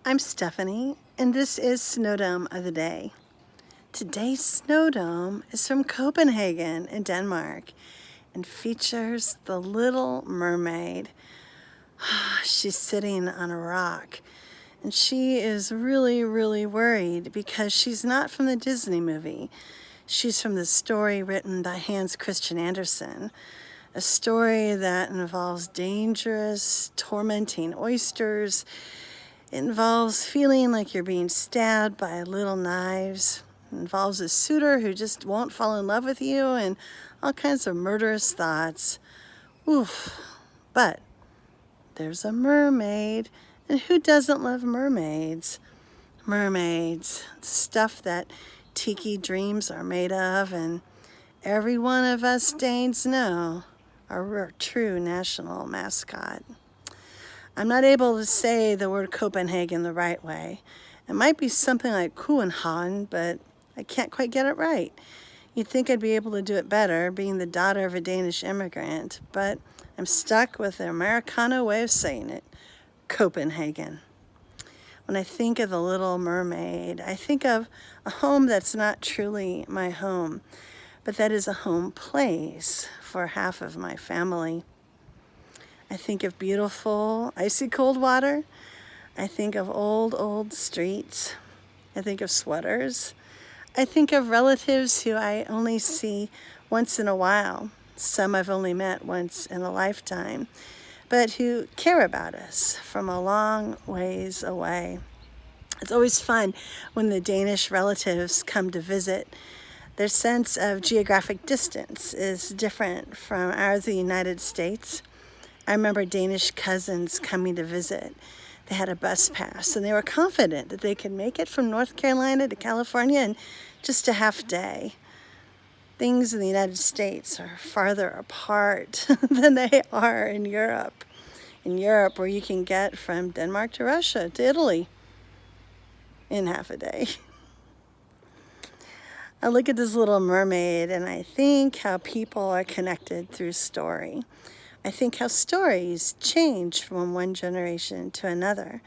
I'm Stephanie, and this is Snowdome of the Day. Today's Snowdome is from Copenhagen in Denmark and features the Little Mermaid. She's sitting on a rock, and she is really worried because she's not from the Disney movie. She's from the story written by Hans Christian Andersen, a story that involves dangerous, tormenting oysters. It involves feeling like you're being stabbed by little knives. It involves a suitor who just won't fall in love with you and all kinds of murderous thoughts. Oof. But there's a mermaid, and who doesn't love mermaids? Mermaids, stuff that tiki dreams are made of, and every one of us Danes know our true national mascot. I'm not able to say the word Copenhagen the right way. It might be something like Copenhagen, but I can't quite get it right. You'd think I'd be able to do it better, being the daughter of a Danish immigrant, but I'm stuck with the Americano way of saying it, Copenhagen. When I think of the Little Mermaid, I think of a home that's not truly my home, but that is a home place for half of my family. I think of beautiful, icy cold water. I think of old streets. I think of sweaters. I think of relatives who I only see once in a while. Some I've only met once in a lifetime, but who care about us from a long ways away. It's always fun when the Danish relatives come to visit. Their sense of geographic distance is different from ours in the United States. I remember Danish cousins coming to visit. They had a bus pass, and they were confident that they could make it from North Carolina to California in just a half day. Things in the United States are farther apart than they are in Europe. In Europe, where you can get from Denmark to Russia to Italy in half a day. I look at this Little Mermaid, and I think how people are connected through story. I think how stories change from one generation to another,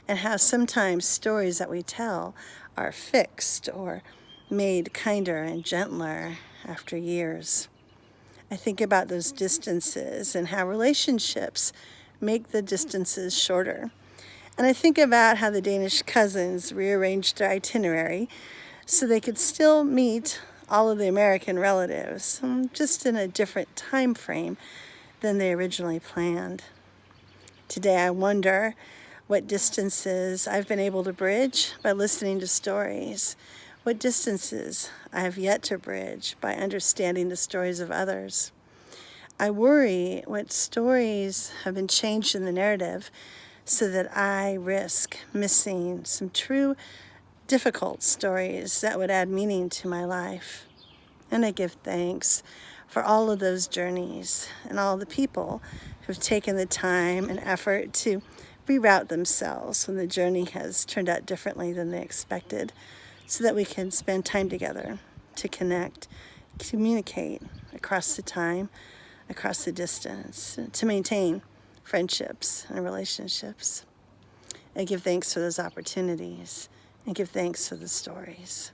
and how sometimes stories that we tell are fixed or made kinder and gentler after years. I think about those distances and how relationships make the distances shorter. And I think about how the Danish cousins rearranged their itinerary so they could still meet all of the American relatives, just in a different time frame than they originally planned. Today I wonder what distances I've been able to bridge by listening to stories, what distances I have yet to bridge by understanding the stories of others. I worry what stories have been changed in the narrative so that I risk missing some true difficult stories that would add meaning to my life. And I give thanks for all of those journeys and all the people who've taken the time and effort to reroute themselves when the journey has turned out differently than they expected, so that we can spend time together to connect, communicate across the time, across the distance, to maintain friendships and relationships. I give thanks for those opportunities and give thanks for the stories.